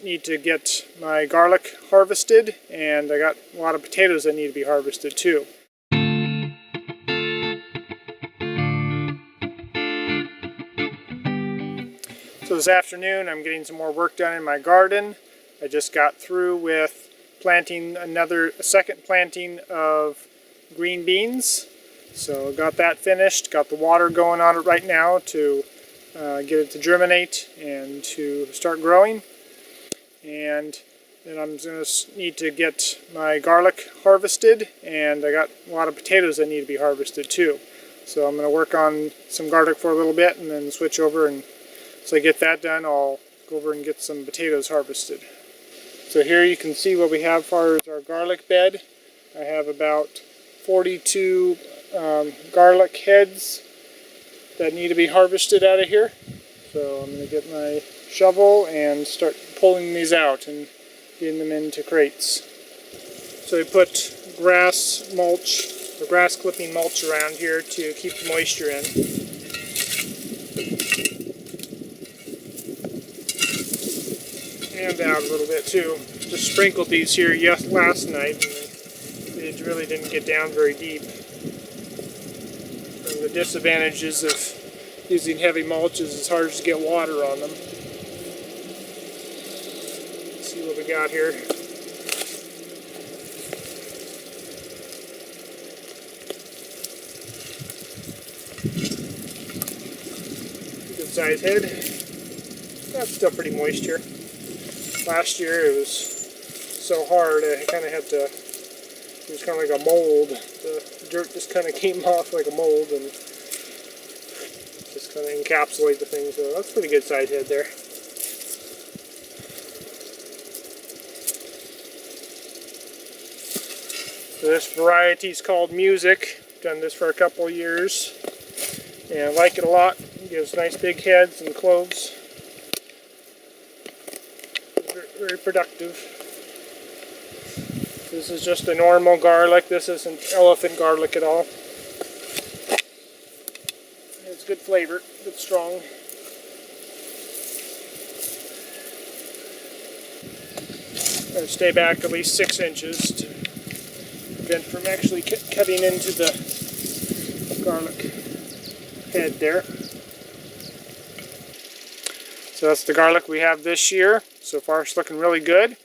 Need to get my garlic harvested, and I got a lot of potatoes that need to be harvested too. So this afternoon I'm getting some more work done in my garden. I just got through with planting a second planting of green beans. So got that finished, got the water going on it right now to get it to germinate and to start growing. And then I'm going to need to get my garlic harvested, and I got a lot of potatoes that need to be harvested too. So I'm going to work on some garlic for a little bit and then switch over, and so I get that done, I'll go over and get some potatoes harvested. So here you can see what we have as far as our garlic bed. I have about 42 garlic heads that need to be harvested out of here. So I'm going to get my shovel and start pulling these out and getting them into crates. So I put grass mulch, or grass clipping mulch around here to keep the moisture in. And out a little bit too. Just sprinkled these here last night, and they really didn't get down very deep. And the disadvantages of using heavy mulch is it's hard to get water on them. Let's see what we got here. Good size head. That's still pretty moist here. Last year it was so hard I kind of had to, it was kind of like a mold. The dirt just kind of came off like a mold and just kind of encapsulate the thing, so that's a pretty good size head there. So this variety is called Music. Done this for a couple of years and I like it a lot. It gives nice big heads and cloves. Very productive. This is just a normal garlic. This isn't elephant garlic at all. It's good flavor, good strong. Gotta stay back at least 6 inches to prevent from actually cutting into the garlic head there. So that's the garlic we have this year. So far it's looking really good,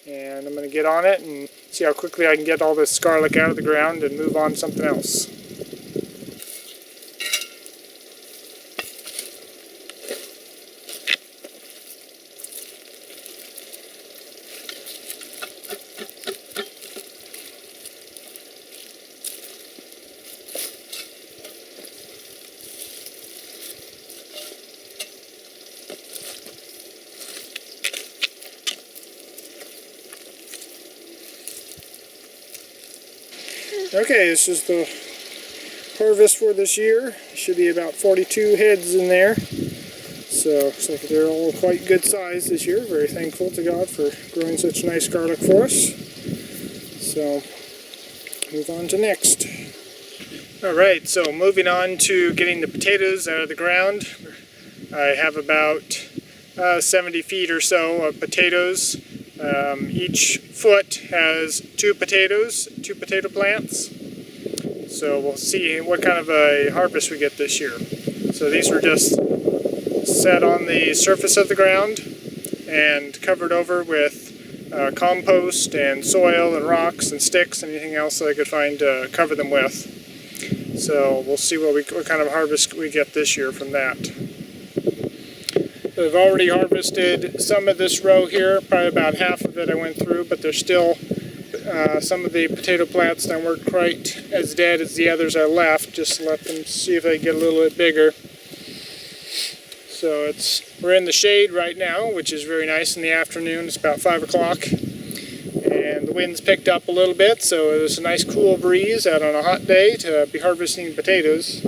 and I'm going to get on it and see how quickly I can get all this garlic out of the ground and move on to something else. Okay, this is the harvest for this year. Should be about 42 heads in there. So looks like they're all quite good size this year. Very thankful to God for growing such nice garlic for us. So move on to next. Alright, so moving on to getting the potatoes out of the ground. I have about 70 feet or so of potatoes. Each foot has two potato plants. So we'll see what kind of a harvest we get this year. So these were just set on the surface of the ground and covered over with compost and soil and rocks and sticks and anything else that I could find to cover them with. So we'll see what kind of harvest we get this year from that. I've already harvested some of this row here, probably about half of it I went through, but there's still some of the potato plants that weren't quite as dead as the others I left, just to let them see if they get a little bit bigger. So we're in the shade right now, which is very nice in the afternoon. It's about 5 o'clock, and the wind's picked up a little bit, so it was a nice cool breeze out on a hot day to be harvesting potatoes.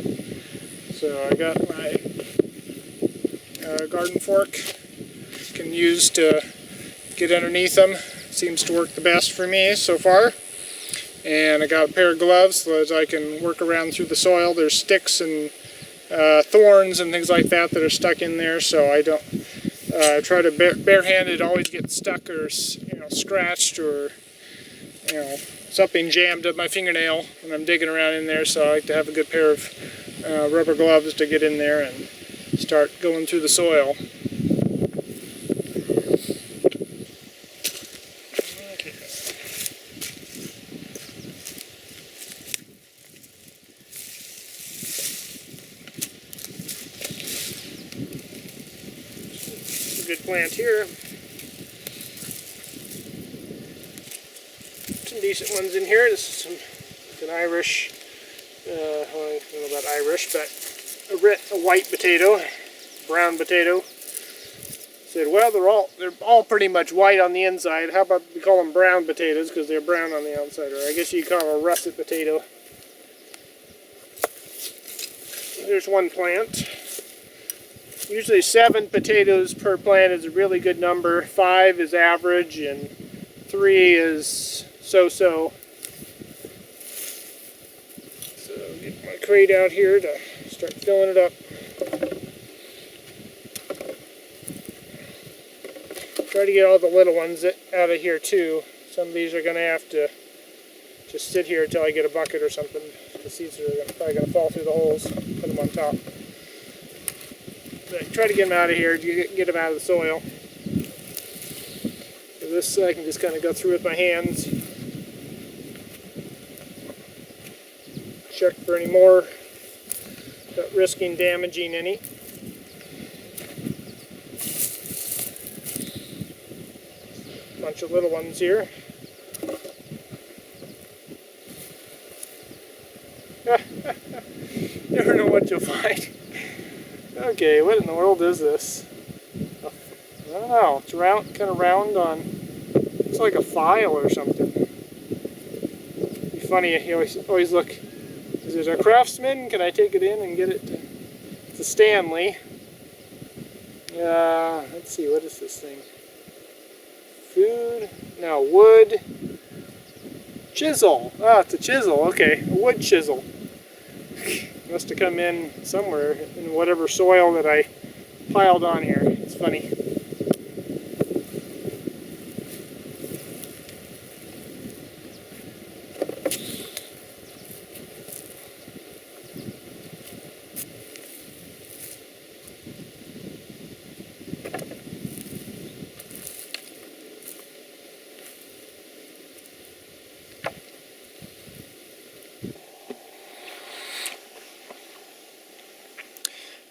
So I got my garden fork, can use to get underneath them. Seems to work the best for me so far. And I got a pair of gloves so that I can work around through the soil. There's sticks and thorns and things like that that are stuck in there, so I don't try to barehanded always get stuck or scratched or something jammed up my fingernail when I'm digging around in there. So I like to have a good pair of rubber gloves to get in there and start going through the soil. Good plant here. Some decent ones in here. This is an Irish, I don't know about Irish, but a white potato, brown potato. Said, well, they're all pretty much white on the inside. How about we call them brown potatoes because they're brown on the outside, or I guess you call them a russet potato. There's one plant. Usually 7 potatoes per plant is a really good number. 5 is average, and 3 is so-so. So get my crate out here to start filling it up. Try to get all the little ones out of here too. Some of these are going to have to just sit here until I get a bucket or something. Because these are probably going to fall through the holes. Put them on top. But try to get them out of here, get them out of the soil. So this I can just kind of go through with my hands. Check for any more, not risking damaging any. Bunch of little ones here. Never know what you'll find. Okay, what in the world is this? I don't know. It's round, kind of round on. Looks like a file or something. It'd be funny. You always look. Is it a Craftsman? Can I take it in and get it to Stanley? Let's see. What is this thing? Food? No, wood. Chisel. Ah, it's a chisel. Okay, a wood chisel. Must have come in somewhere in whatever soil that I piled on here. It's funny.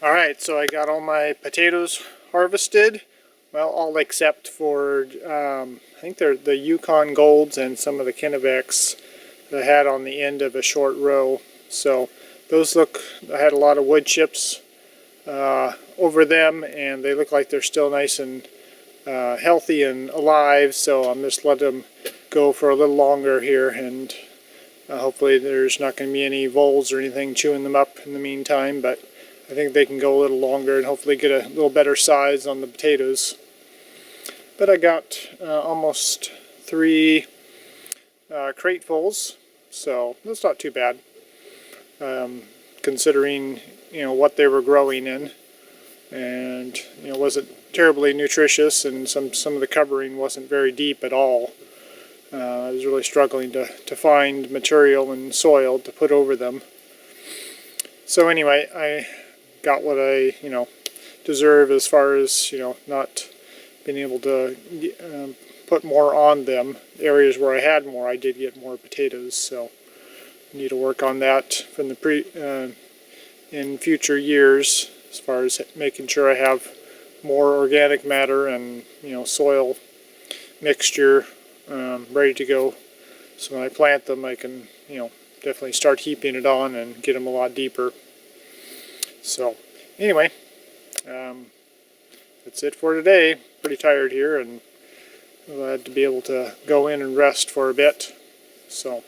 Alright, so I got all my potatoes harvested. Well, all except for, I think they're the Yukon Golds and some of the Kennebecs that I had on the end of a short row. So those I had a lot of wood chips over them, and they look like they're still nice and healthy and alive. So I'm just letting them go for a little longer here, and hopefully there's not going to be any voles or anything chewing them up in the meantime, but I think they can go a little longer and hopefully get a little better size on the potatoes. But I got almost 3 cratefuls, so that's not too bad, considering what they were growing in, and wasn't terribly nutritious, and some of the covering wasn't very deep at all. I was really struggling to find material and soil to put over them. So anyway, I got what I deserve as far as not being able to put more on them. The areas where I had more, I did get more potatoes, so I need to work on that from the in future years, as far as making sure I have more organic matter and soil mixture ready to go, so when I plant them I can definitely start heaping it on and get them a lot deeper. So anyway, that's it for today. Pretty tired here, and glad to be able to go in and rest for a bit. So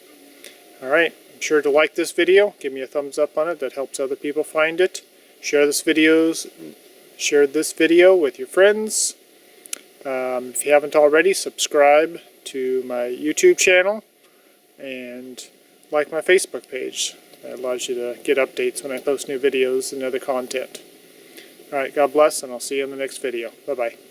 alright, be sure to like this video, give me a thumbs up on it, that helps other people find it. Share this video with your friends. If you haven't already, subscribe to my YouTube channel and like my Facebook page. That allows you to get updates when I post new videos and other content. All right, God bless, and I'll see you in the next video. Bye-bye.